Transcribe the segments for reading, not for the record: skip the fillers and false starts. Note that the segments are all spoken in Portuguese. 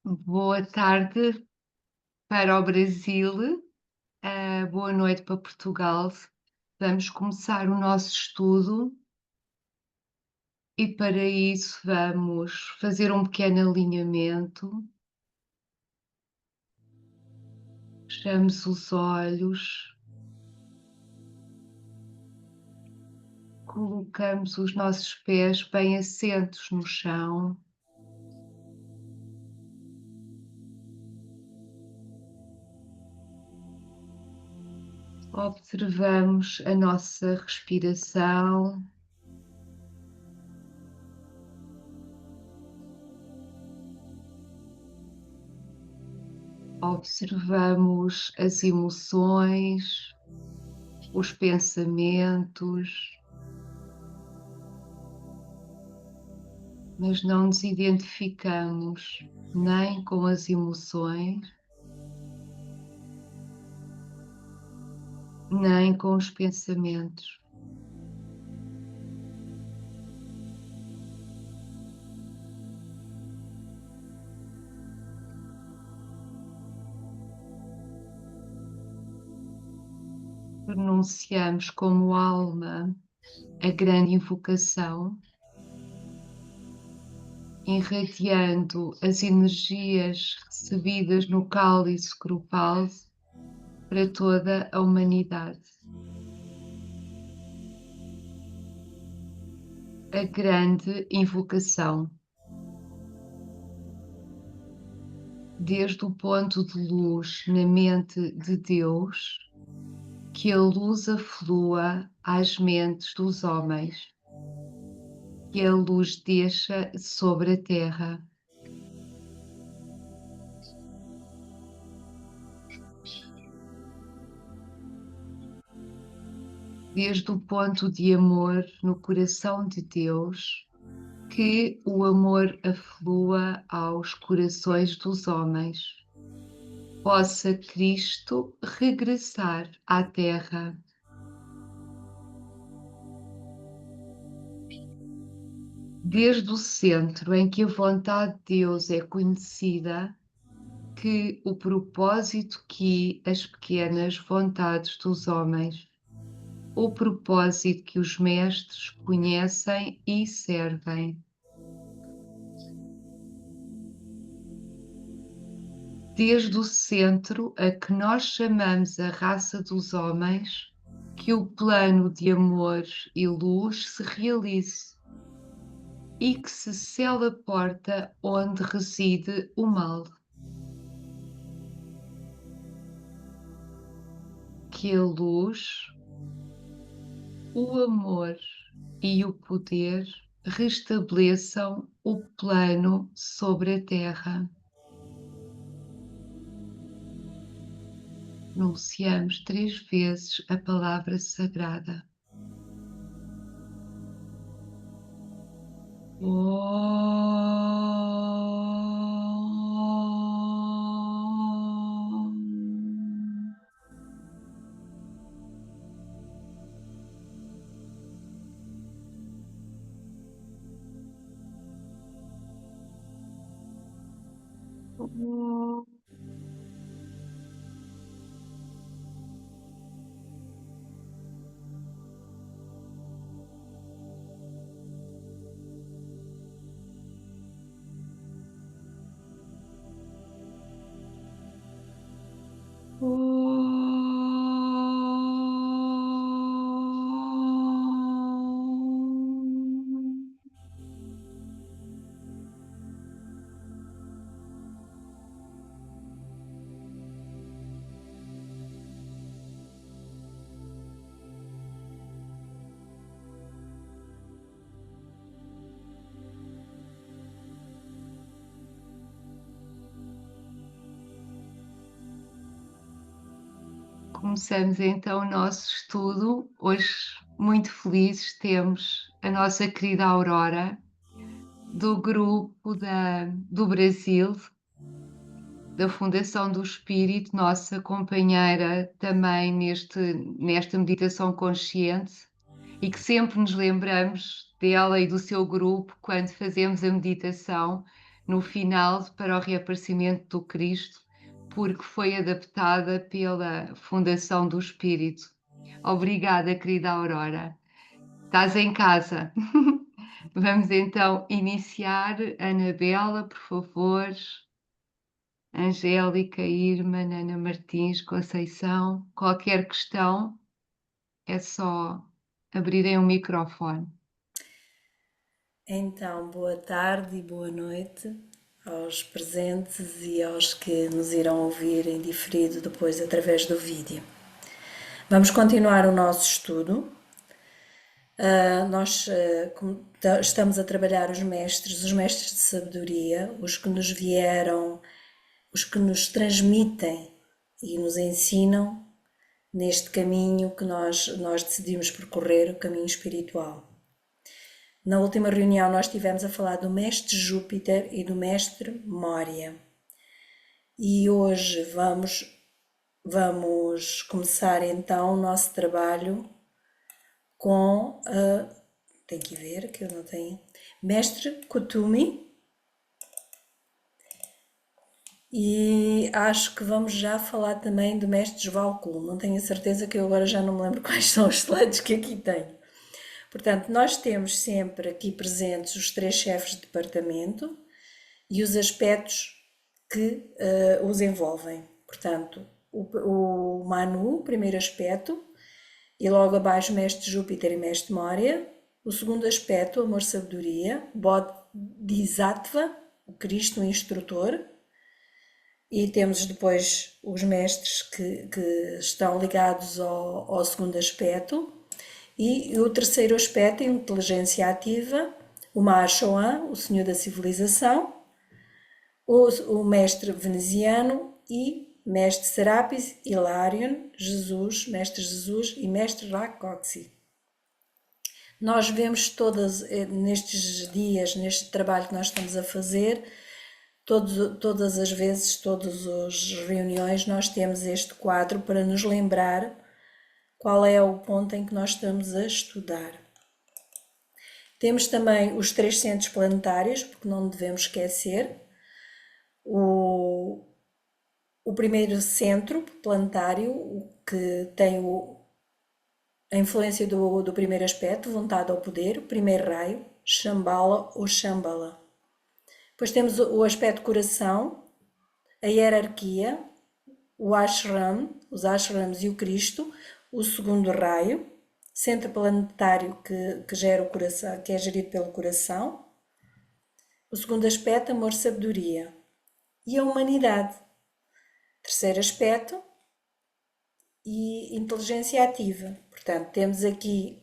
Boa tarde para o Brasil, boa noite para Portugal. Vamos começar o nosso estudo e para isso vamos fazer um pequeno alinhamento. Fechamos os olhos, colocamos os nossos pés bem assentos no chão. Observamos a nossa respiração. Observamos as emoções, os pensamentos, mas não nos identificamos nem com as emoções, nem com os pensamentos. Pronunciamos como alma a grande invocação, irradiando as energias recebidas no cálice grupal para toda a humanidade. A grande invocação. Desde o ponto de luz na mente de Deus, que a luz aflua às mentes dos homens, que a luz desça sobre a terra. Desde o ponto de amor no coração de Deus, que o amor aflua aos corações dos homens. Possa Cristo regressar à terra. Desde o centro em que a vontade de Deus é conhecida, que o propósito que as pequenas vontades dos homens, o propósito que os mestres conhecem e servem. Desde o centro a que nós chamamos a raça dos homens, que o plano de amor e luz se realize e que se cele a porta onde reside o mal. Que a luz, o amor e o poder restabeleçam o plano sobre a terra. Pronunciamos 3 vezes a palavra sagrada. Om. Começamos então o nosso estudo. Hoje, muito felizes, temos a nossa querida Aurora, do grupo do Brasil, da Fundação do Espírito, nossa companheira também nesta meditação consciente, e que sempre nos lembramos dela e do seu grupo quando fazemos a meditação, no final para o reaparecimento do Cristo, porque foi adaptada pela Fundação do Espírito. Obrigada, querida Aurora. Estás em casa. Vamos então iniciar. Anabela, por favor. Angélica, Irma, Ana Martins, Conceição. Qualquer questão, é só abrirem o microfone. Então, boa tarde e boa noite aos presentes e aos que nos irão ouvir em diferido depois através do vídeo. Vamos continuar o nosso estudo. Nós estamos a trabalhar os mestres de sabedoria, os que nos vieram, os que nos transmitem e nos ensinam neste caminho que nós decidimos percorrer, o caminho espiritual. Na última reunião nós estivemos a falar do mestre Júpiter e do mestre Mória. E hoje vamos começar então o nosso trabalho com tem que ver que eu não tenho. Mestre Kutumi. E acho que vamos já falar também do mestre Jvalkul. Não tenho a certeza, que eu agora já não me lembro quais são os slides que aqui tenho. Portanto, nós temos sempre aqui presentes os 3 chefes de departamento e os aspectos que os envolvem. Portanto, o Manu, primeiro aspecto, e logo abaixo mestre Júpiter e mestre Mória. O segundo aspecto, amor-sabedoria, Bodhisattva, o Cristo, o instrutor. E temos depois os mestres que estão ligados ao segundo aspecto. E o terceiro aspecto, a inteligência ativa, o Mahashohan, o Senhor da Civilização, o mestre veneziano e mestre Serapis, Hilarion, Jesus, mestre Jesus e mestre Rakoczy. Nós vemos nestes dias, neste trabalho que nós estamos a fazer, todas as vezes, todas as reuniões, nós temos este quadro para nos lembrar qual é o ponto em que nós estamos a estudar. Temos também os 3 centros planetários, porque não devemos esquecer. O primeiro centro planetário, que tem a influência do primeiro aspecto, vontade ao poder, o primeiro raio, Shambhala ou Shambhala. Depois temos o aspecto coração, a hierarquia, o ashram, os ashrams e o Cristo, o segundo raio, centro planetário que gera o coração, que é gerido pelo coração. O segundo aspecto, amor, sabedoria. E a humanidade. Terceiro aspecto, e inteligência ativa. Portanto, temos aqui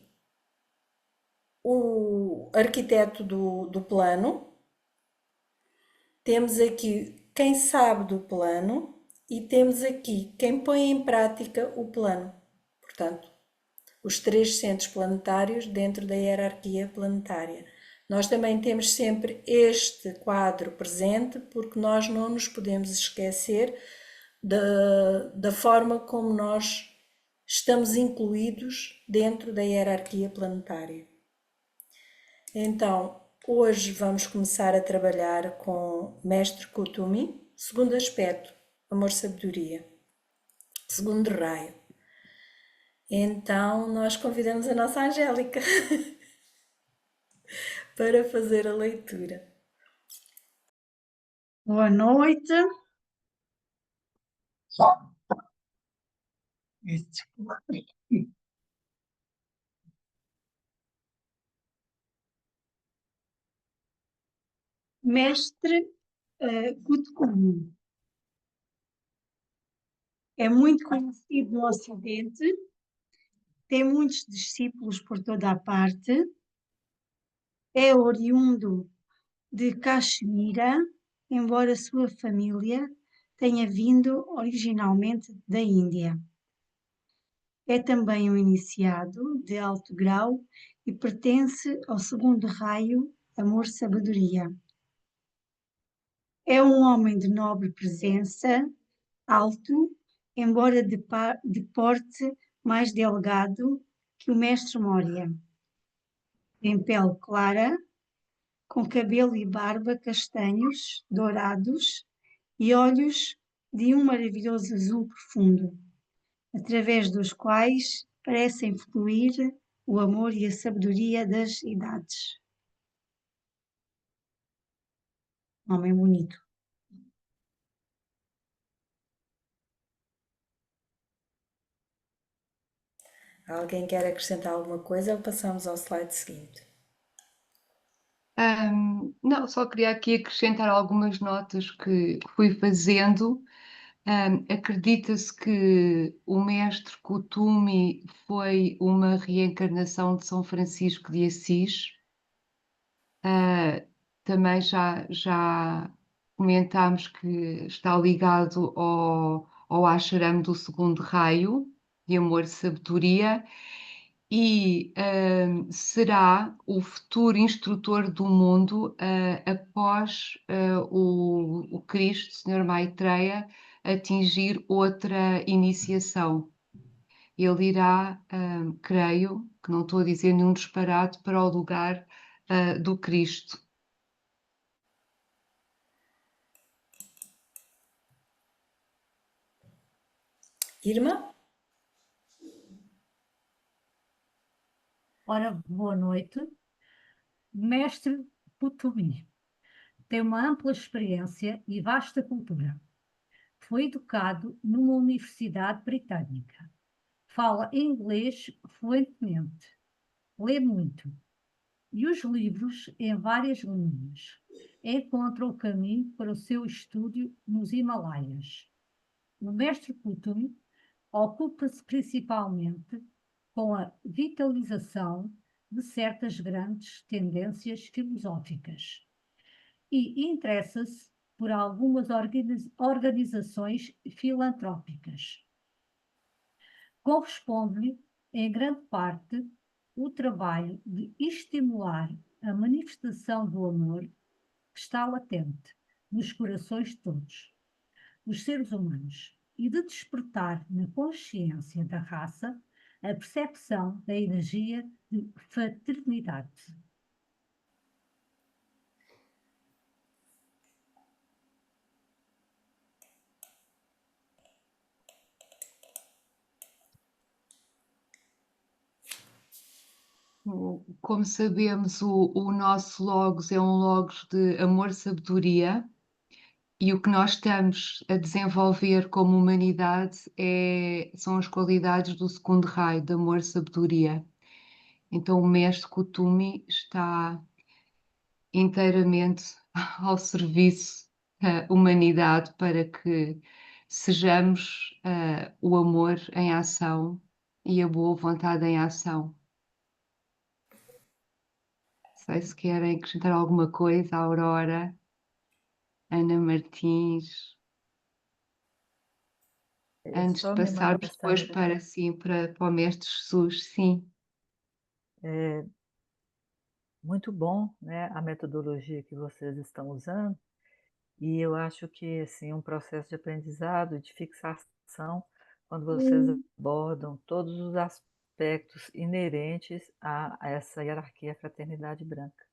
o arquiteto do plano, temos aqui quem sabe do plano e temos aqui quem põe em prática o plano. Portanto, os 3 centros planetários dentro da hierarquia planetária. Nós também temos sempre este quadro presente, porque nós não nos podemos esquecer da forma como nós estamos incluídos dentro da hierarquia planetária. Então, hoje vamos começar a trabalhar com Mestre Kutumi, segundo aspecto, amor-sabedoria, segundo raio. Então, nós convidamos a nossa Angélica para fazer a leitura. Boa noite. Mestre Kutumi é muito conhecido no Ocidente, tem muitos discípulos por toda a parte, é oriundo de Caxemira, embora sua família tenha vindo originalmente da Índia. É também um iniciado de alto grau e pertence ao segundo raio, amor-sabedoria. É um homem de nobre presença, alto, embora de porte mais delgado que o mestre Mória. Tem pele clara, com cabelo e barba castanhos, dourados e olhos de um maravilhoso azul profundo, através dos quais parecem fluir o amor e a sabedoria das idades. Homem bonito. Alguém quer acrescentar alguma coisa ou passamos ao slide seguinte? Não, só queria aqui acrescentar algumas notas que fui fazendo. Acredita-se que o mestre Kutumi foi uma reencarnação de São Francisco de Assis. Também já comentámos que está ligado ao ashram do segundo raio, de amor e sabedoria, e será o futuro instrutor do mundo após o Cristo, Senhor Maitreya, atingir outra iniciação. Ele irá, creio, que não estou a dizer nenhum disparate, para o lugar do Cristo. Irma? Ora, boa noite. Mestre Putumi tem uma ampla experiência e vasta cultura. Foi educado numa universidade britânica. Fala inglês fluentemente. Lê muito. E os livros em várias línguas. Encontra o caminho para o seu estúdio nos Himalaias. O mestre Putumi ocupa-se principalmente com a vitalização de certas grandes tendências filosóficas e interessa-se por algumas organizações filantrópicas. Corresponde-lhe, em grande parte, o trabalho de estimular a manifestação do amor que está latente nos corações de todos os seres humanos e de despertar na consciência da raça a percepção da energia de fraternidade. Como sabemos, o nosso Logos é um Logos de amor-sabedoria, e o que nós estamos a desenvolver como humanidade são as qualidades do segundo raio, de amor-sabedoria. Então, o mestre Kutumi está inteiramente ao serviço da humanidade para que sejamos o amor em ação e a boa vontade em ação. Não sei se querem acrescentar alguma coisa, Aurora, Ana Martins, antes de Só me passarmos depois manifestando, para o Mestre Jesus, sim. muito bom, né, a metodologia que vocês estão usando, e eu acho que assim, um processo de aprendizado, de fixação, quando vocês abordam todos os aspectos inerentes a essa hierarquia fraternidade branca.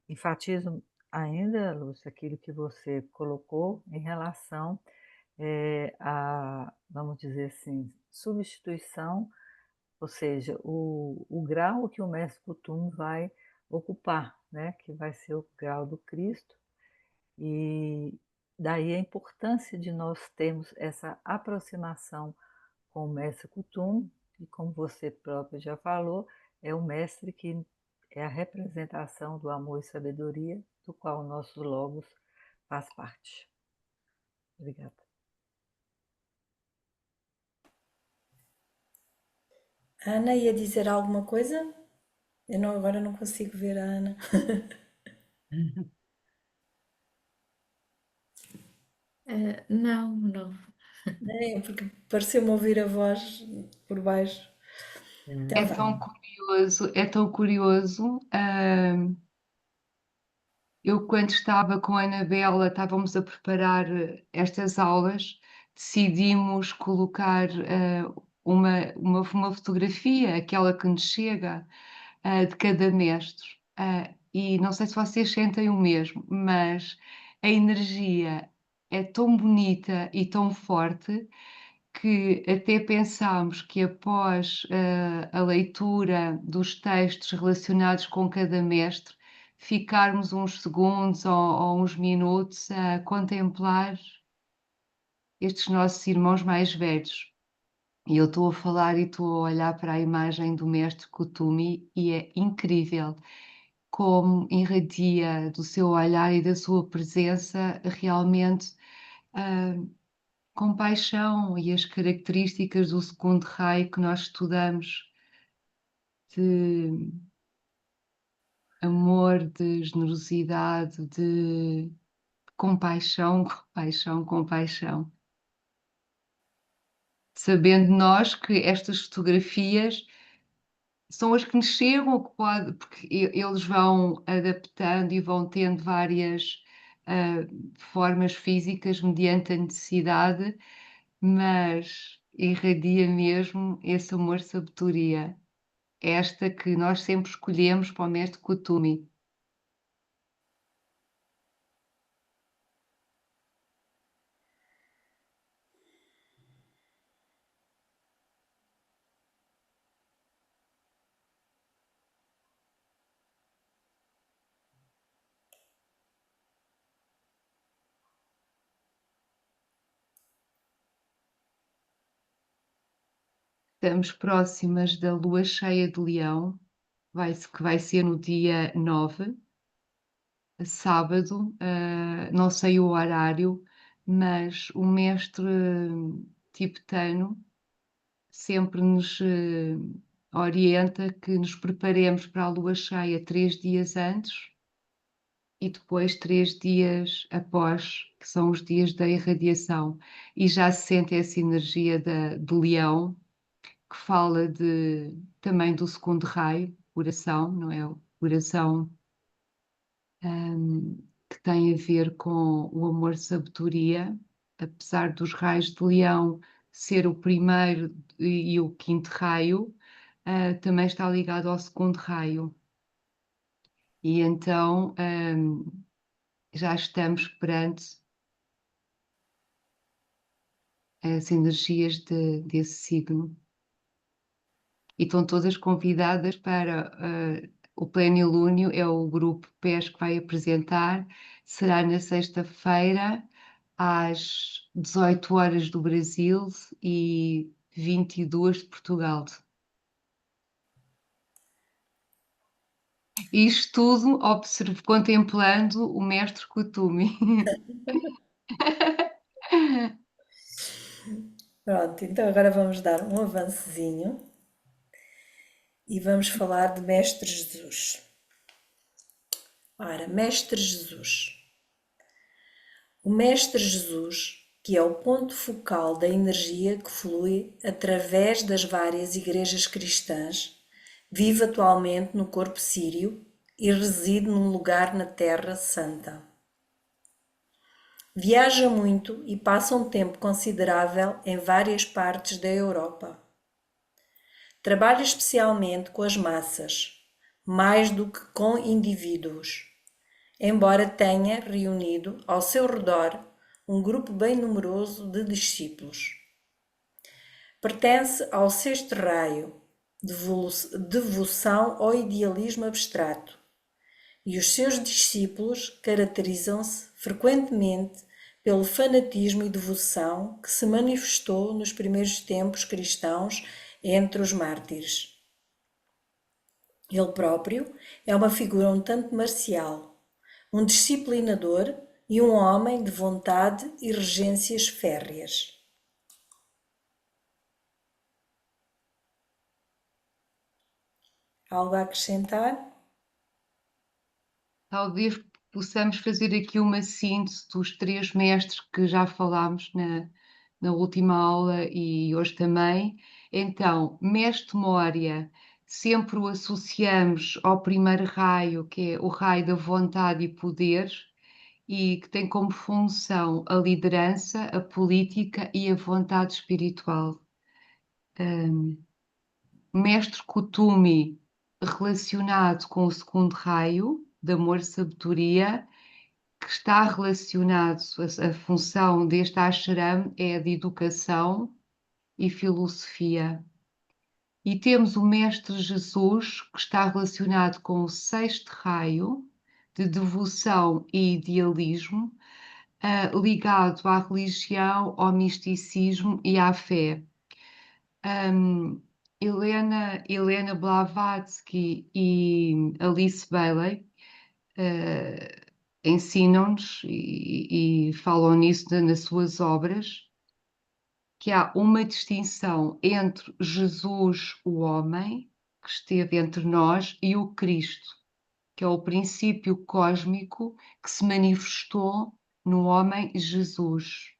Enfatizo ainda, Lúcia, aquilo que você colocou em relação à, vamos dizer assim, substituição, ou seja, o grau que o mestre Kutum vai ocupar, né? Que vai ser o grau do Cristo, e daí a importância de nós termos essa aproximação com o mestre Kutum, e como você próprio já falou, é o mestre que é a representação do amor e sabedoria, do qual o nosso Logos faz parte. Obrigada. Ana ia dizer alguma coisa? Agora não consigo ver a Ana. Não, não. É, porque pareceu-me ouvir a voz por baixo. Então É vá. tão curioso, é tão curioso. Eu, quando estava com a Anabela, estávamos a preparar estas aulas, decidimos colocar uma fotografia, aquela que nos chega, de cada mestre. e não sei se vocês sentem o mesmo, mas a energia é tão bonita e tão forte que até pensámos que após a leitura dos textos relacionados com cada mestre, ficarmos uns segundos ou uns minutos a contemplar estes nossos irmãos mais velhos. E eu estou a falar e estou a olhar para a imagem do mestre Kutumi e é incrível como irradia do seu olhar e da sua presença realmente a compaixão e as características do segundo raio que nós estudamos de amor, de generosidade, de compaixão, compaixão, compaixão. Sabendo nós que estas fotografias são as que nos chegam, que pode, porque eles vão adaptando e vão tendo várias formas físicas mediante a necessidade, mas irradia mesmo esse amor, sabedoria. Esta que nós sempre escolhemos para o mestre Kutumi. Estamos próximas da lua cheia de Leão, que vai ser no dia 9, sábado, não sei o horário, mas o mestre tibetano sempre nos orienta que nos preparemos para a lua cheia 3 dias antes e depois 3 dias após, que são os dias da irradiação. E já se sente essa energia de Leão, que fala também do segundo raio, oração, não é? Oração que tem a ver com o amor sabedoria, apesar dos raios de Leão ser o primeiro e o quinto raio, também está ligado ao segundo raio. E então já estamos perante as energias desse signo. E estão todas convidadas para o Plenilúnio, é o grupo PES que vai apresentar, será na sexta-feira, às 18 horas do Brasil e 22 de Portugal. Isto tudo contemplando o mestre Kutumi. Pronto, então agora vamos dar um avancezinho e vamos falar de Mestre Jesus. Ora, Mestre Jesus. O Mestre Jesus, que é o ponto focal da energia que flui através das várias igrejas cristãs, vive atualmente no corpo sírio e reside num lugar na Terra Santa. Viaja muito e passa um tempo considerável em várias partes da Europa. Trabalha especialmente com as massas, mais do que com indivíduos, embora tenha reunido ao seu redor um grupo bem numeroso de discípulos. Pertence ao sexto raio, devoção ao idealismo abstrato, e os seus discípulos caracterizam-se frequentemente pelo fanatismo e devoção que se manifestou nos primeiros tempos cristãos entre os mártires. Ele próprio é uma figura um tanto marcial, um disciplinador e um homem de vontade e regências férreas. Algo a acrescentar? Talvez possamos fazer aqui uma síntese dos 3 mestres que já falámos na última aula e hoje também. Então, mestre Moria, sempre o associamos ao primeiro raio, que é o raio da vontade e poder, e que tem como função a liderança, a política e a vontade espiritual. Mestre Kutumi, relacionado com o segundo raio, de amor e sabedoria, que está relacionado, a função deste ashram é a de educação e filosofia. E temos o Mestre Jesus, que está relacionado com o sexto raio, de devoção e idealismo, ligado à religião, ao misticismo e à fé. Helena Blavatsky e Alice Bailey ensinam-nos e falam nisso nas suas obras, que há uma distinção entre Jesus, o homem, que esteve entre nós, e o Cristo, que é o princípio cósmico que se manifestou no homem Jesus.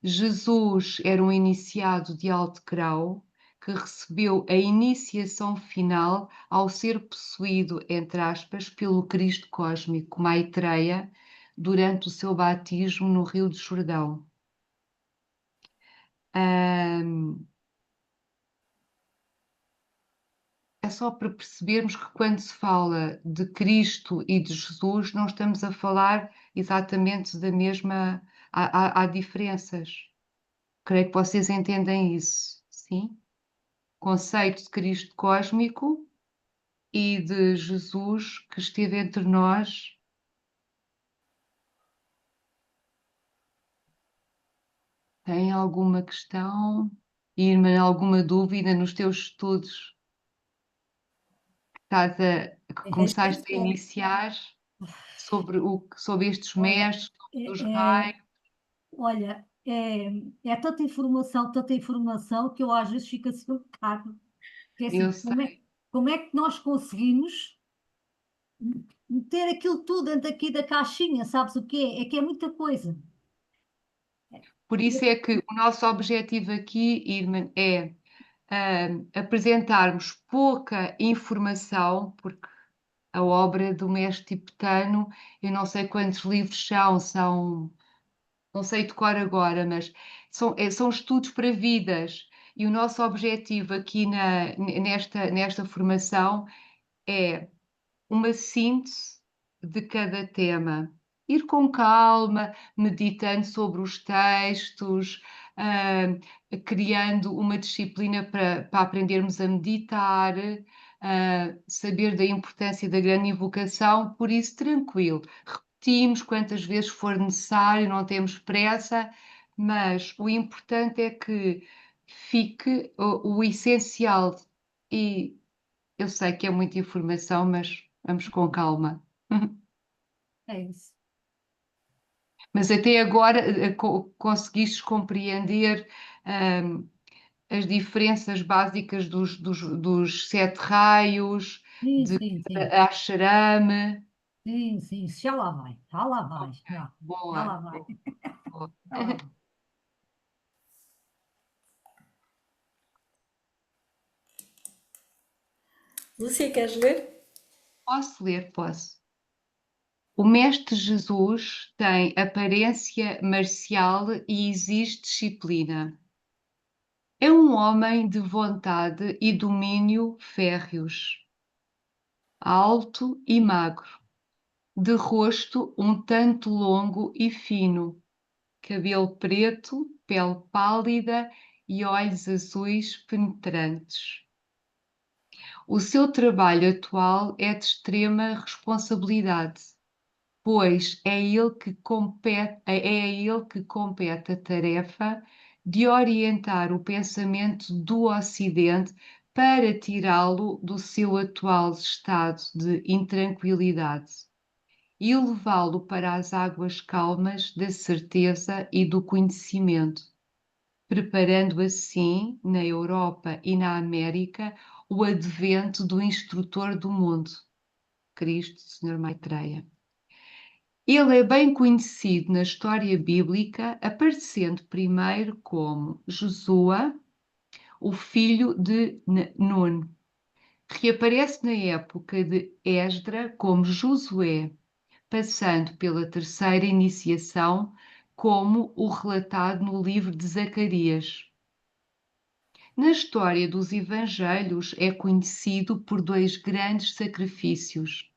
Jesus era um iniciado de alto grau que recebeu a iniciação final ao ser possuído, entre aspas, pelo Cristo cósmico, Maitreya, durante o seu batismo no Rio de Jordão. É só para percebermos que quando se fala de Cristo e de Jesus, não estamos a falar exatamente da mesma. Há diferenças. Creio que vocês entendem isso, sim? Conceito de Cristo cósmico e de Jesus que esteve entre nós. Tem alguma questão? Irmã, alguma dúvida nos teus estudos? Que começaste a iniciar sobre estes Olha, mestres, dos é, raios? olha, é tanta informação que eu às vezes fico assim um bocado. Porque Eu assim, sei. como é que nós conseguimos meter aquilo tudo dentro aqui da caixinha, sabes o quê? É que é muita coisa. Por isso é que o nosso objetivo aqui, Irmã, é apresentarmos pouca informação, porque a obra do mestre tibetano, eu não sei quantos livros são, não sei de cor agora, mas são estudos para vidas. E o nosso objetivo aqui nesta formação é uma síntese de cada tema. Ir com calma, meditando sobre os textos, criando uma disciplina para aprendermos a meditar, saber da importância da grande invocação, por isso tranquilo. Repetimos quantas vezes for necessário, não temos pressa, mas o importante é que fique o essencial. E eu sei que é muita informação, mas vamos com calma. É isso. Mas até agora conseguiste compreender as diferenças básicas dos sete raios, Sim, de sim, sim. Ashrama. Sim, sim, já lá vai, já lá vai, Ok, já boa, lá vai, boa. já lá vai. Lúcia, queres ler? Posso ler? Posso. O Mestre Jesus tem aparência marcial e exige disciplina. É um homem de vontade e domínio férreos, alto e magro, de rosto um tanto longo e fino, cabelo preto, pele pálida e olhos azuis penetrantes. O seu trabalho atual é de extrema responsabilidade, pois é a ele que compete a tarefa de orientar o pensamento do Ocidente para tirá-lo do seu atual estado de intranquilidade e levá-lo para as águas calmas da certeza e do conhecimento, preparando assim, na Europa e na América, o advento do instrutor do mundo, Cristo, Senhor Maitreya. Ele é bem conhecido na história bíblica, aparecendo primeiro como Josua, o filho de Nun. Reaparece na época de Esdra como Josué, passando pela terceira iniciação, como o relatado no livro de Zacarias. Na história dos Evangelhos é conhecido por dois grandes sacrifícios: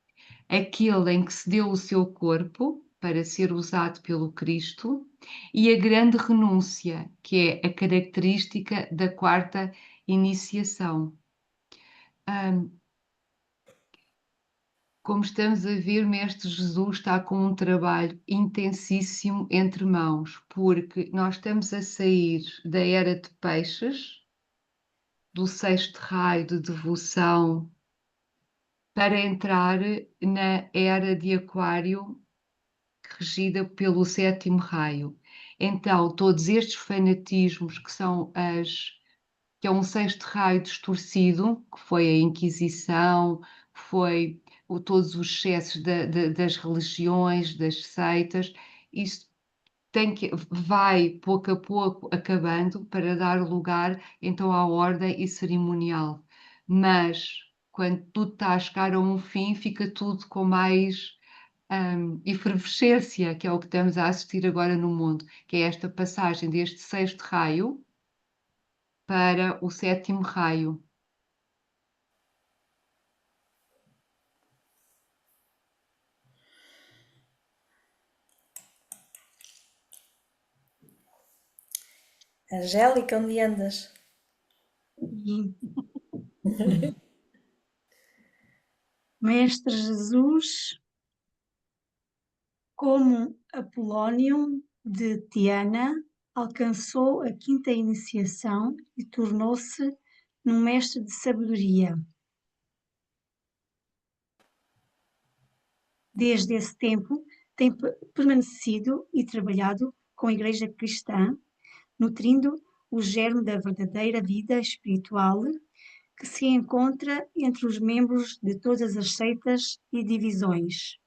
aquele em que se deu o seu corpo para ser usado pelo Cristo, e a grande renúncia, que é a característica da quarta iniciação. Como estamos a ver, Mestre Jesus está com um trabalho intensíssimo entre mãos, porque nós estamos a sair da era de peixes, do sexto raio de devoção, para entrar na era de Aquário, regida pelo sétimo raio. Então, todos estes fanatismos que é um sexto raio distorcido, que foi a Inquisição, que foi todos os excessos das religiões, das seitas, isso vai pouco a pouco acabando para dar lugar então à ordem e cerimonial. Mas quando tudo está a chegar a um fim, fica tudo com mais efervescência, que é o que estamos a assistir agora no mundo, que é esta passagem deste sexto raio para o sétimo raio. Angélica, onde andas? Mestre Jesus, como Apolónio de Tiana, alcançou a quinta iniciação e tornou-se num mestre de sabedoria. Desde esse tempo, tem permanecido e trabalhado com a Igreja Cristã, nutrindo o germe da verdadeira vida espiritual que se encontra entre os membros de todas as seitas e divisões,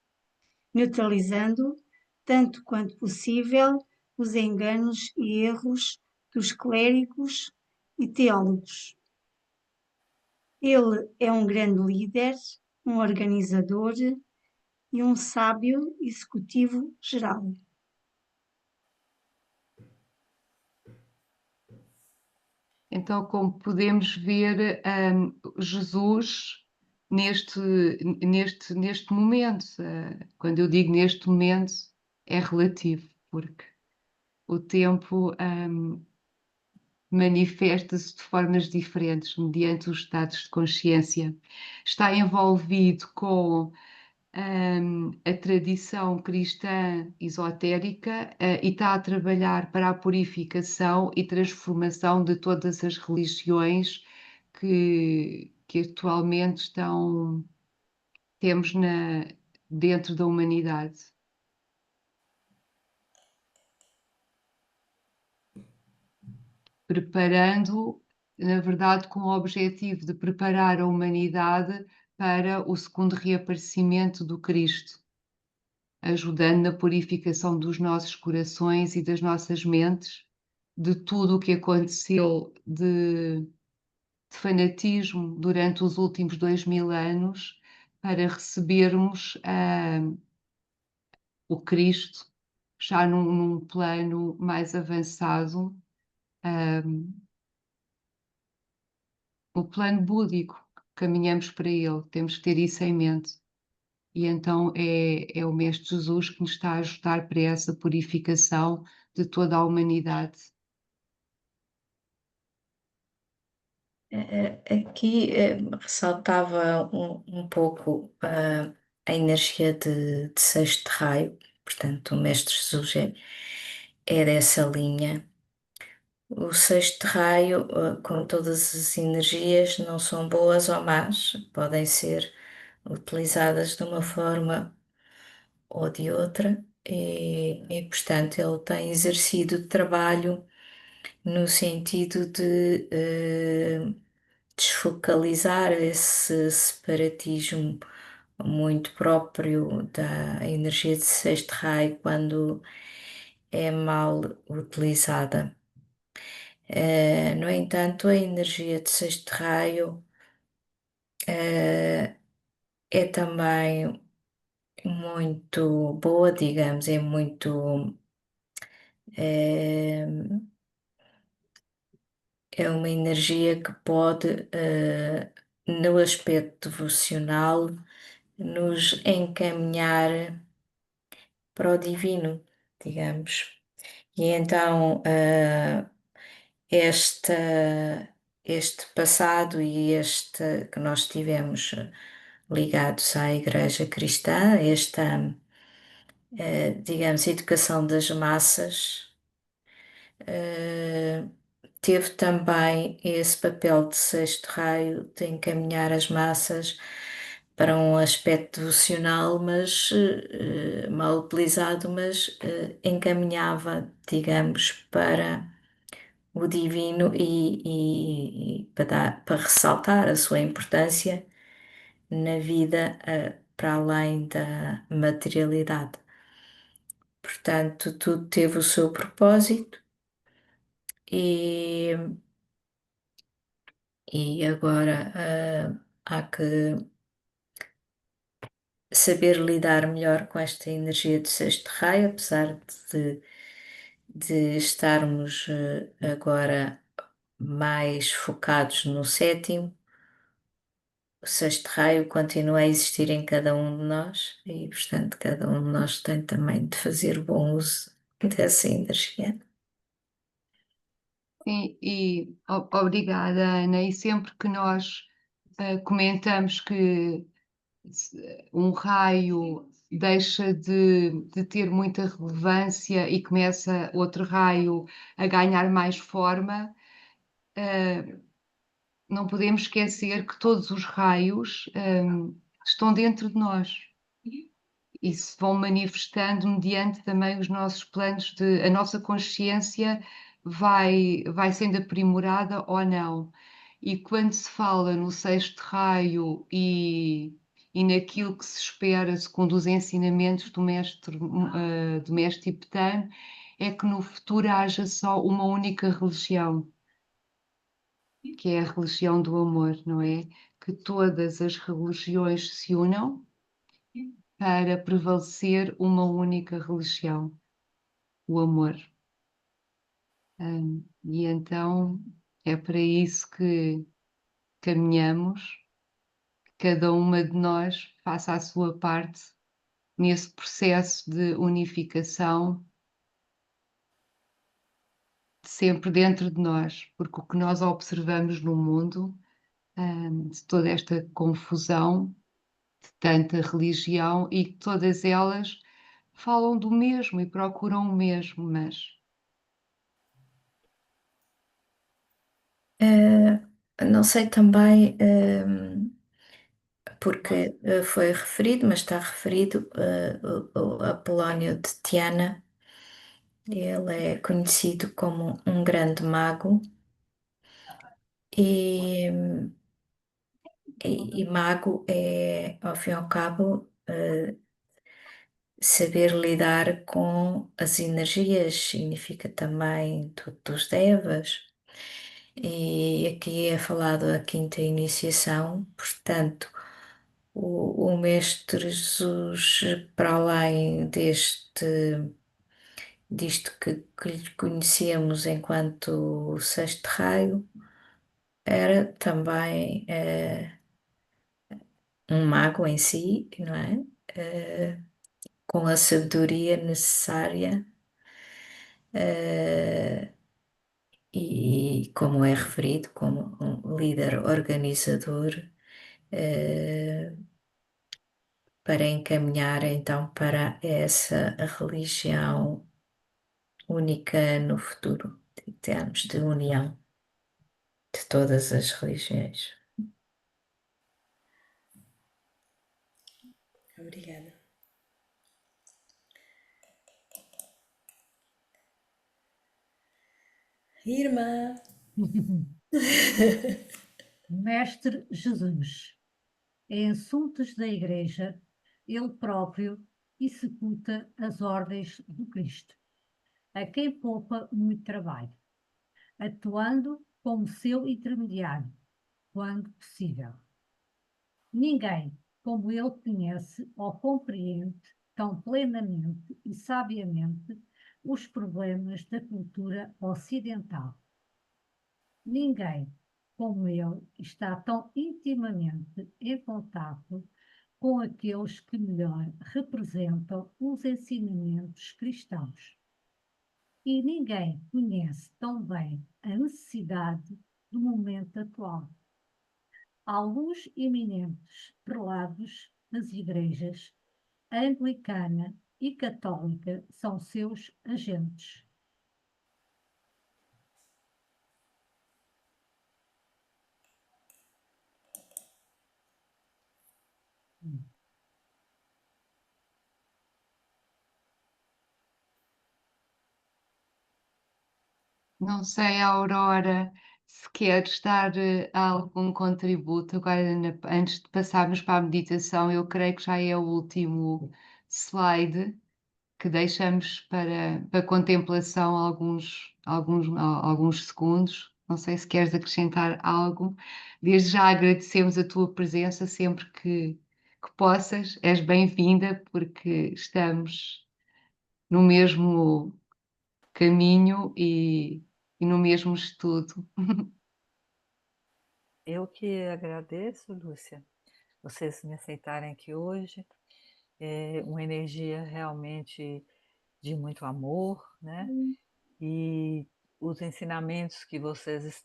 neutralizando, tanto quanto possível, os enganos e erros dos clérigos e teólogos. Ele é um grande líder, um organizador e um sábio executivo geral. Então, como podemos ver, Jesus neste momento, quando eu digo neste momento, é relativo, porque o tempo manifesta-se de formas diferentes, mediante os estados de consciência. Está envolvido com a tradição cristã esotérica e está a trabalhar para a purificação e transformação de todas as religiões que atualmente temos dentro da humanidade. Preparando, na verdade, com o objetivo de preparar a humanidade para o segundo reaparecimento do Cristo, ajudando na purificação dos nossos corações e das nossas mentes, de tudo o que aconteceu de fanatismo durante os últimos 2000 anos, para recebermos o Cristo já num plano mais avançado, o plano búdico, caminhamos para ele, temos que ter isso em mente. E então é o Mestre Jesus que nos está a ajudar para essa purificação de toda a humanidade. Aqui ressaltava um pouco a energia de sexto raio, portanto, o Mestre Jesus é dessa linha. O sexto raio, com todas as energias, não são boas ou más, podem ser utilizadas de uma forma ou de outra, portanto, ele tem exercido trabalho no sentido de desfocalizar esse separatismo muito próprio da energia de sexto raio quando é mal utilizada. No entanto, a energia de sexto raio é também muito boa, digamos, é muito. É, é uma energia que pode, no aspecto devocional, nos encaminhar para o divino, digamos. E então, este passado e este que nós tivemos ligados à Igreja Cristã, esta, digamos, educação das massas, teve também esse papel de sexto raio, de encaminhar as massas para um aspecto devocional, mas mal utilizado, mas encaminhava, digamos, para o divino e para ressaltar a sua importância na vida para além da materialidade. Portanto, tudo teve o seu propósito e, e agora há que saber lidar melhor com esta energia do sexto raio, apesar de estarmos agora mais focados no sétimo. O sexto raio continua a existir em cada um de nós e, portanto, cada um de nós tem também de fazer bom uso dessa energia. Sim, e obrigada, Ana. E sempre que nós comentamos que um raio deixa de ter muita relevância e começa outro raio a ganhar mais forma, não podemos esquecer que todos os raios estão dentro de nós e se vão manifestando mediante também os nossos planos de a nossa consciência vai sendo aprimorada ou não. E quando se fala no sexto raio e naquilo que se espera segundo os ensinamentos do mestre tibetano, é que no futuro haja só uma única religião, que é a religião do amor, não é? Que todas as religiões se unam para prevalecer uma única religião, o amor. E então é para isso que caminhamos, cada uma de nós faça a sua parte nesse processo de unificação, sempre dentro de nós, porque o que nós observamos no mundo, de toda esta confusão, de tanta religião e que todas elas falam do mesmo e procuram o mesmo, mas Não sei também, porque foi referido, mas está referido o Apolónio de Tiana. Ele é conhecido como um grande mago e, e mago é, ao fim e ao cabo, saber lidar com as energias, significa também dos devas. E aqui é falado a quinta iniciação, portanto, o Mestre Jesus, para além disto que lhe conhecemos enquanto sexto raio, era também um mago em si, não é? Com a sabedoria necessária, e como é referido como um líder organizador, para encaminhar então para essa religião única no futuro, em termos de união de todas as religiões. Obrigada. Irmã. Mestre Jesus, em assuntos da Igreja, ele próprio executa as ordens do Cristo, a quem poupa muito trabalho, atuando como seu intermediário, quando possível. Ninguém, como ele, conhece ou compreende tão plenamente e sabiamente os problemas da cultura ocidental. Ninguém, como ele, está tão intimamente em contato com aqueles que melhor representam os ensinamentos cristãos. E ninguém conhece tão bem a necessidade do momento atual. Alguns eminentes prelados das igrejas anglicana e católica são seus agentes. Não sei, Aurora, se queres dar algum contributo agora, antes de passarmos para a meditação, eu creio que já é o último slide que deixamos para contemplação alguns segundos. Não sei se queres acrescentar algo. Desde já agradecemos a tua presença sempre que possas. És bem-vinda, porque estamos no mesmo caminho e no mesmo estudo. Eu que agradeço, Lúcia, vocês me aceitarem aqui hoje. É uma energia realmente de muito amor, né? E os ensinamentos que vocês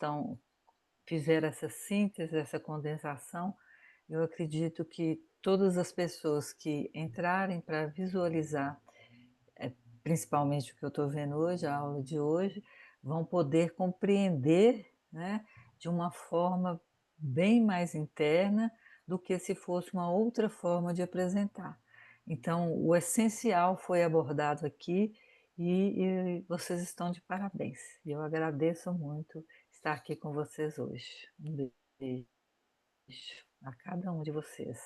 fizeram essa síntese, essa condensação, eu acredito que todas as pessoas que entrarem para visualizar, principalmente o que eu estou vendo hoje, a aula de hoje, vão poder compreender, né, de uma forma bem mais interna do que se fosse uma outra forma de apresentar. Então, o essencial foi abordado aqui e vocês estão de parabéns. Eu agradeço muito estar aqui com vocês hoje. Um beijo a cada um de vocês.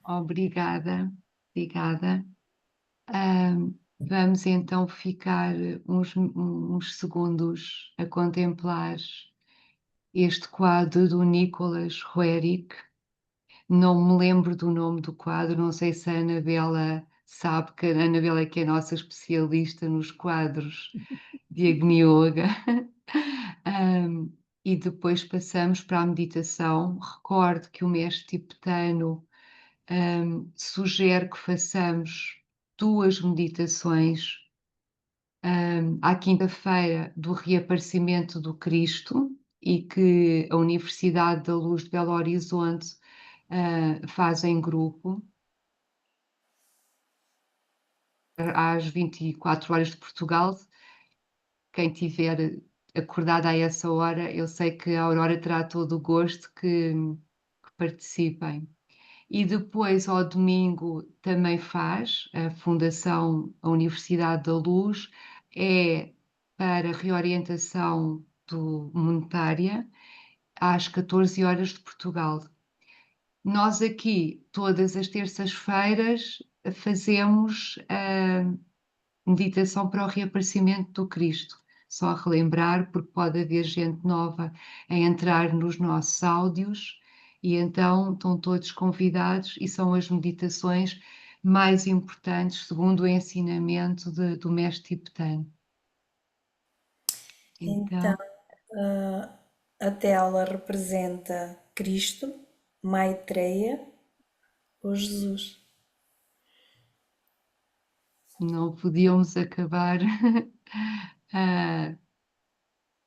Obrigada, obrigada. Vamos então ficar uns segundos a contemplar este quadro do Nicolas Roerich. Não me lembro do nome do quadro, não sei se a Anabela sabe, que a Anabela é que é a nossa especialista nos quadros de Agni Yoga. E depois passamos para a meditação. Recordo que o mestre tibetano sugere que façamos 2 meditações à quinta-feira do reaparecimento do Cristo, e que a Universidade da Luz de Belo Horizonte faz em grupo, às 24 horas de Portugal. Quem tiver acordado a essa hora, eu sei que a Aurora terá todo o gosto que participem. E depois, ao domingo, também faz a Fundação, a Universidade da Luz, é para reorientação monetária, às 14 horas de Portugal. Nós aqui, todas as terças-feiras, fazemos a meditação para o reaparecimento do Cristo. Só a relembrar, porque pode haver gente nova a entrar nos nossos áudios, e então estão todos convidados, e são as meditações mais importantes, segundo o ensinamento do mestre tibetano. Então, a tela representa Cristo, Maitreya ou Jesus. Não podíamos acabar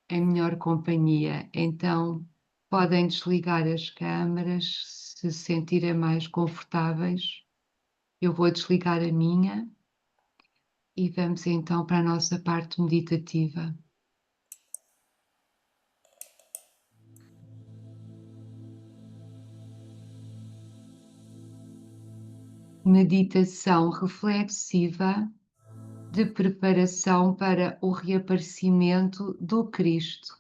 em melhor companhia. Então, podem desligar as câmaras se sentirem mais confortáveis. Eu vou desligar a minha e vamos então para a nossa parte meditativa. Meditação reflexiva de preparação para o reaparecimento do Cristo.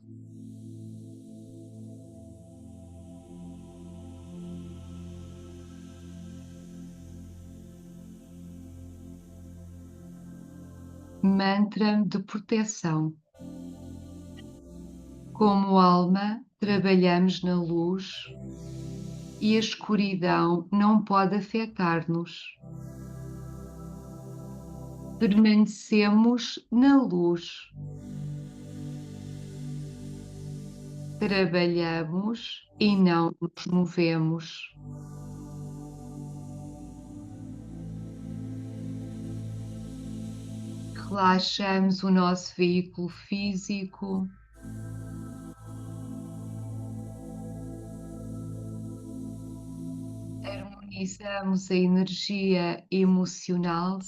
Mantra de proteção. Como alma, trabalhamos na luz e a escuridão não pode afetar-nos. Permanecemos na luz. Trabalhamos e não nos movemos. Relaxamos o nosso veículo físico. Harmonizamos a energia emocional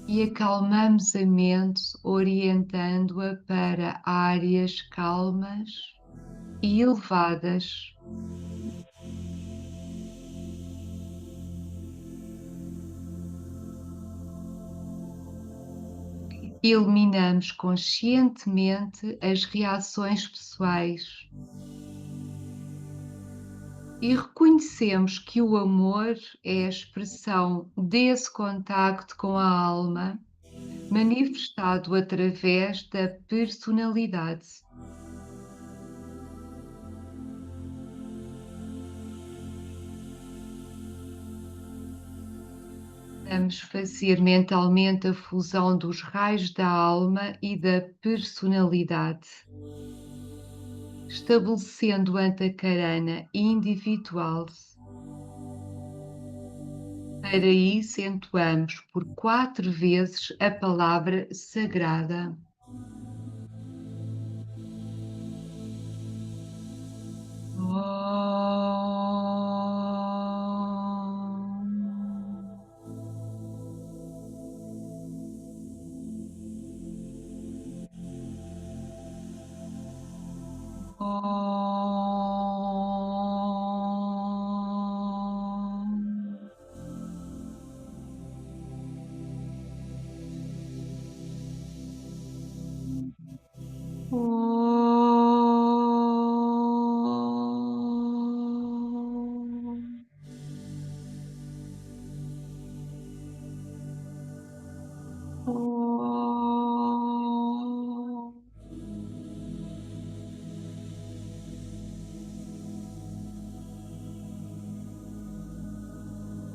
e acalmamos a mente, orientando-a para áreas calmas e elevadas. Eliminamos conscientemente as reações pessoais e reconhecemos que o amor é a expressão desse contacto com a alma, manifestado através da personalidade. Vamos fazer mentalmente a fusão dos raios da alma e da personalidade, estabelecendo o Antakarana individual. Para isso, entoamos por 4 vezes a palavra sagrada.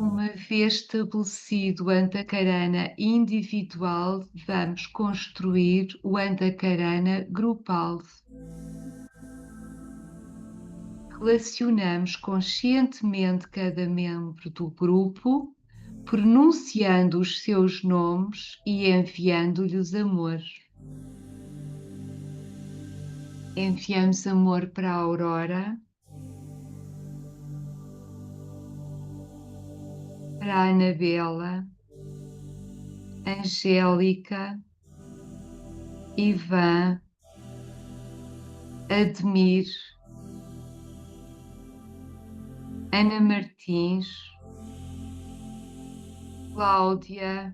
Uma vez estabelecido o Antakarana individual, vamos construir o Antakarana grupal. Relacionamos conscientemente cada membro do grupo, pronunciando os seus nomes e enviando-lhes amor. Enviamos amor para a Aurora, para a Anabela, Angélica, Ivan, Admir, Ana Martins, Cláudia,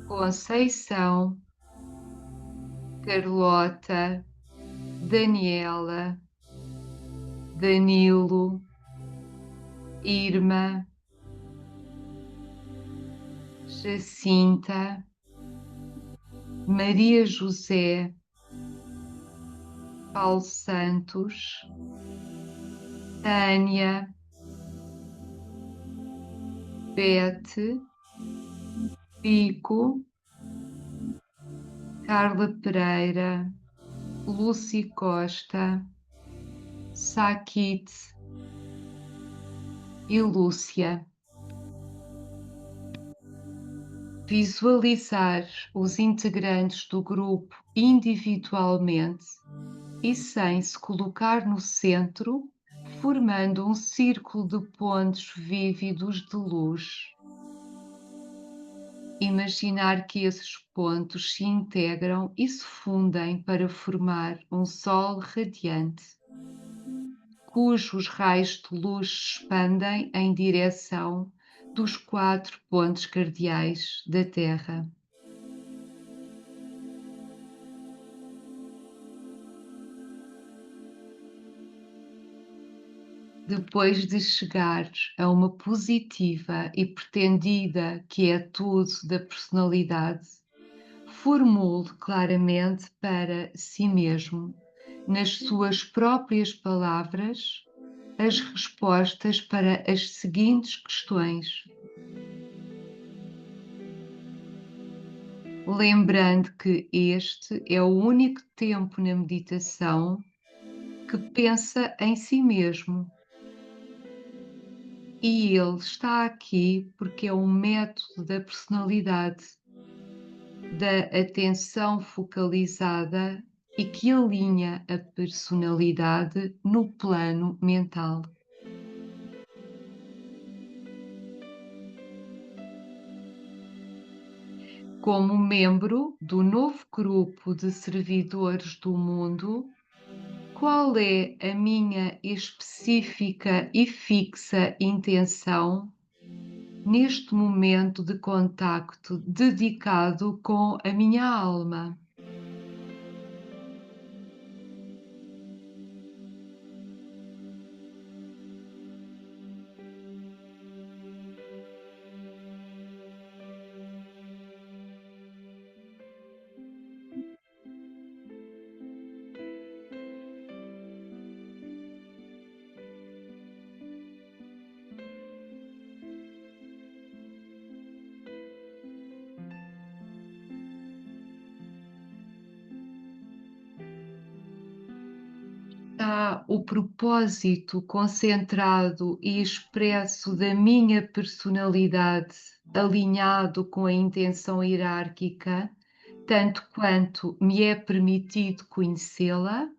Conceição, Carlota, Daniela, Danilo, Irma, Jacinta, Maria José, Paulo Santos, Tânia, Bete, Pico, Carla Pereira, Lucy Costa, Sakit e Lúcia. Visualizar os integrantes do grupo individualmente e sem se colocar no centro, formando um círculo de pontos vívidos de luz. Imaginar que esses pontos se integram e se fundem para formar um sol radiante, cujos raios de luz se expandem em direção dos 4 pontos cardeais da Terra. Depois de chegar a uma positiva e pretendida quietude da personalidade, formule claramente para si mesmo, nas suas próprias palavras, as respostas para as seguintes questões. Lembrando que este é o único tempo na meditação que pensa em si mesmo. E ele está aqui porque é um método da personalidade, da atenção focalizada e que alinha a personalidade no plano mental. Como membro do novo grupo de servidores do mundo, qual é a minha específica e fixa intenção neste momento de contacto dedicado com a minha alma? Está o propósito concentrado e expresso da minha personalidade alinhado com a intenção hierárquica, tanto quanto me é permitido conhecê-la?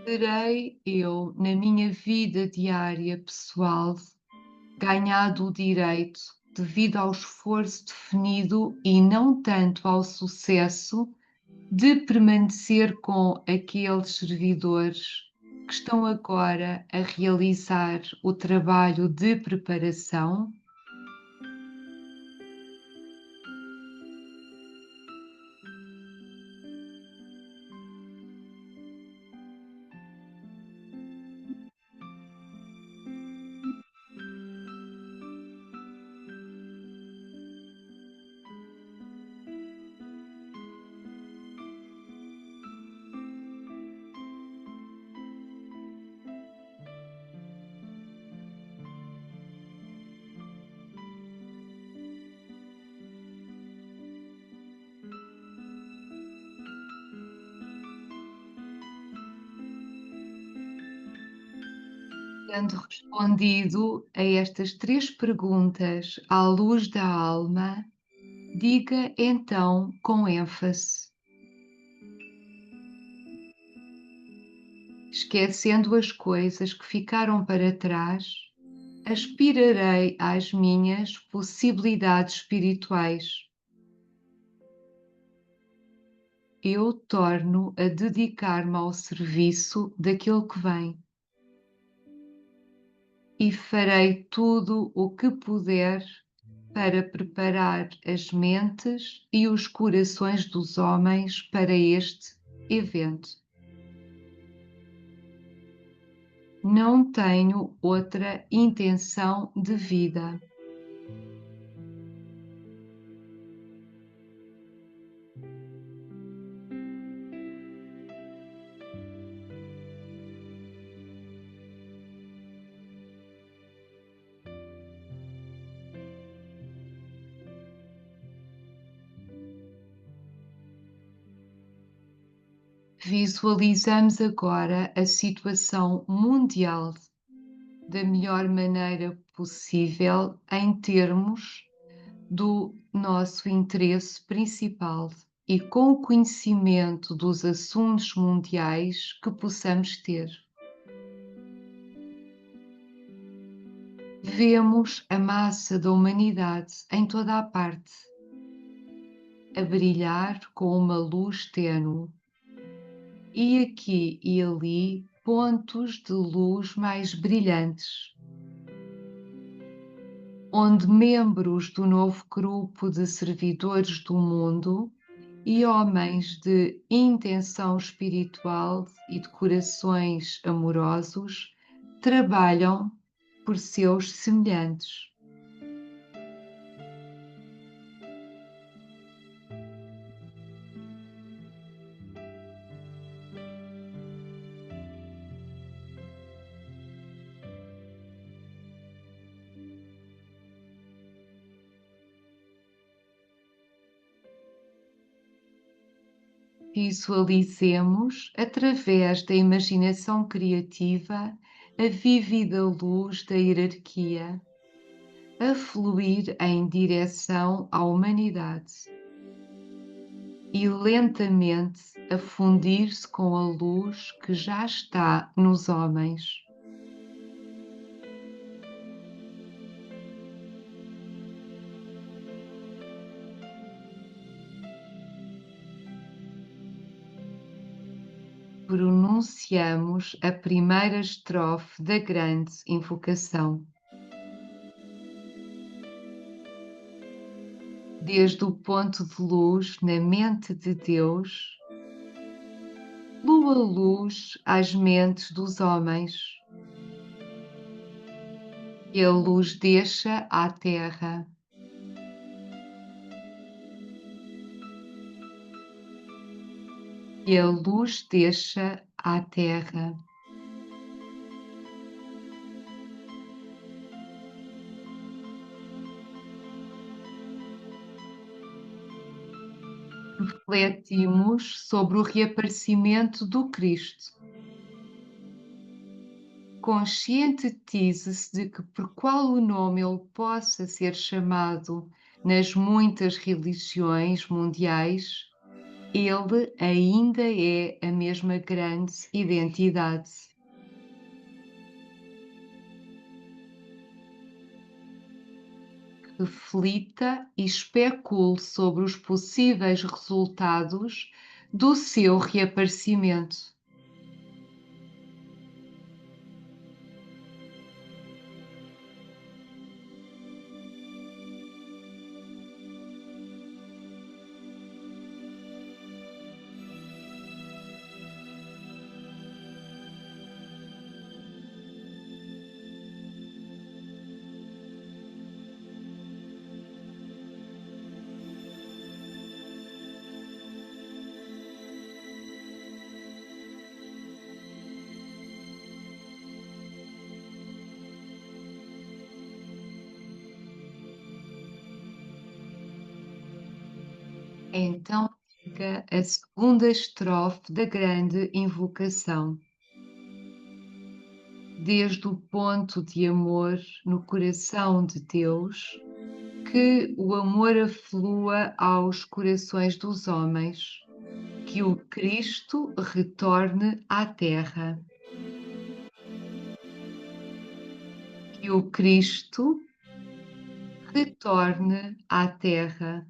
Terei eu, na minha vida diária pessoal, ganhado o direito, devido ao esforço definido e não tanto ao sucesso, de permanecer com aqueles servidores que estão agora a realizar o trabalho de preparação? Tendo respondido a estas 3 perguntas à luz da alma, diga então com ênfase: esquecendo as coisas que ficaram para trás, aspirarei às minhas possibilidades espirituais. Eu torno a dedicar-me ao serviço daquele que vem. E farei tudo o que puder para preparar as mentes e os corações dos homens para este evento. Não tenho outra intenção de vida. Visualizamos agora a situação mundial da melhor maneira possível em termos do nosso interesse principal e com o conhecimento dos assuntos mundiais que possamos ter. Vemos a massa da humanidade em toda a parte, a brilhar com uma luz tênue, e aqui e ali pontos de luz mais brilhantes, onde membros do novo grupo de servidores do mundo e homens de intenção espiritual e de corações amorosos trabalham por seus semelhantes. Visualizemos, através da imaginação criativa, a vívida luz da hierarquia a fluir em direção à humanidade e lentamente a fundir-se com a luz que já está nos homens. Pronunciamos a primeira estrofe da grande invocação. Desde o ponto de luz na mente de Deus, lua luz às mentes dos homens, e a luz deixa à terra. E a luz deixa à terra. Refletimos sobre o reaparecimento do Cristo. Conscientize-se de que, por qual o nome ele possa ser chamado nas muitas religiões mundiais, ele ainda é a mesma grande identidade. Reflita e especule sobre os possíveis resultados do seu reaparecimento. Então diga a segunda estrofe da grande invocação. Desde o ponto de amor no coração de Deus, que o amor aflua aos corações dos homens, que o Cristo retorne à terra. Que o Cristo retorne à terra.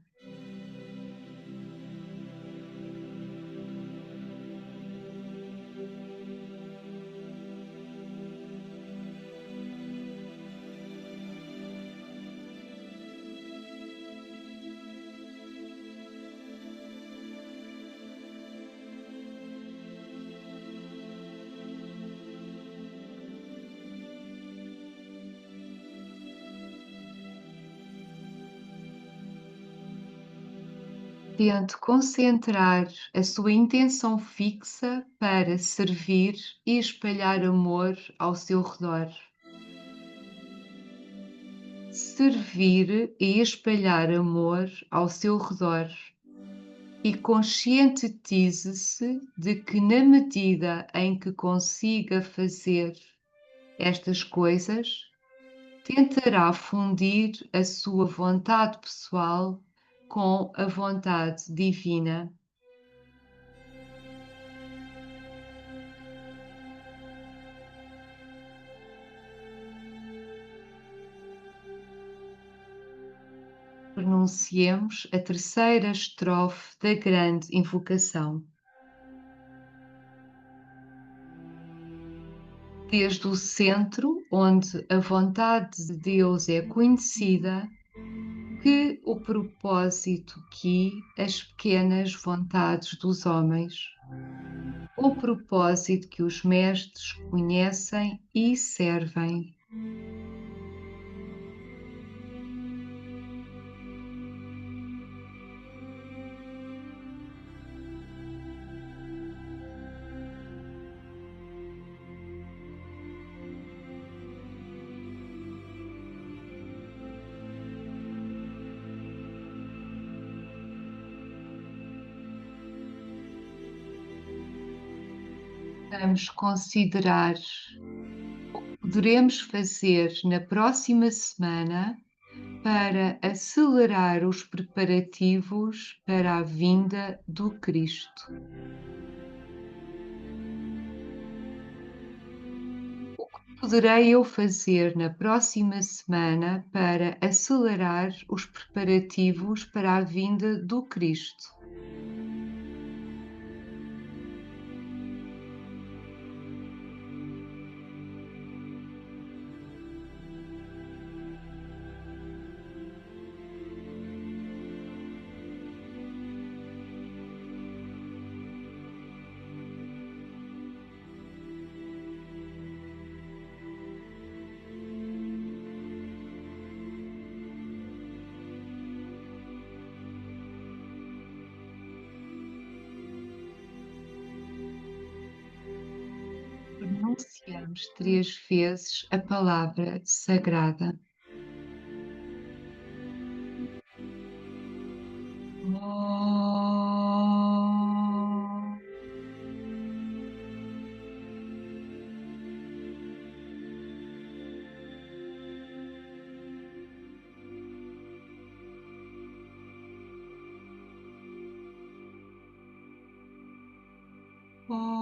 Tente concentrar a sua intenção fixa para servir e espalhar amor ao seu redor. Servir e espalhar amor ao seu redor. E conscientize-se de que, na medida em que consiga fazer estas coisas, tentará fundir a sua vontade pessoal com a vontade divina. Pronunciemos a terceira estrofe da grande invocação. Desde o centro, onde a vontade de Deus é conhecida, que o propósito que as pequenas vontades dos homens, o propósito que os mestres conhecem e servem. Vamos considerar o que poderemos fazer na próxima semana para acelerar os preparativos para a vinda do Cristo. O que poderei eu fazer na próxima semana para acelerar os preparativos para a vinda do Cristo? Pronunciamos 3 vezes a palavra sagrada. Om. Om.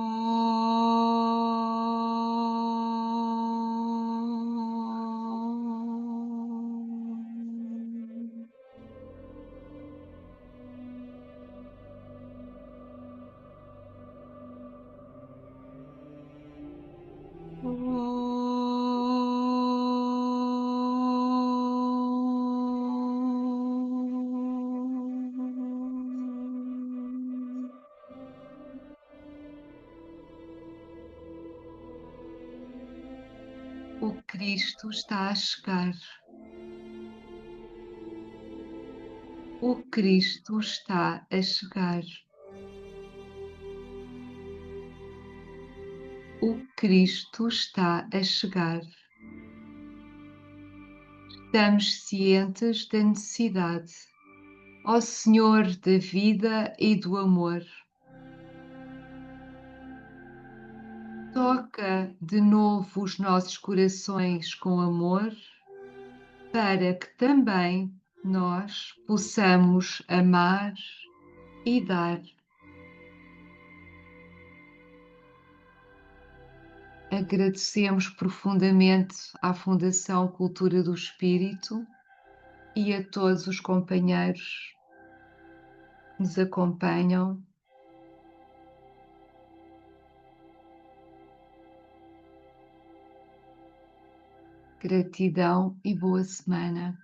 Om. O Cristo está a chegar. O Cristo está a chegar. O Cristo está a chegar. Estamos cientes da necessidade, ó Senhor da vida e do amor. Toca de novo os nossos corações com amor, para que também nós possamos amar e dar. Agradecemos profundamente à Fundação Cultura do Espírito e a todos os companheiros que nos acompanham. Gratidão e boa semana.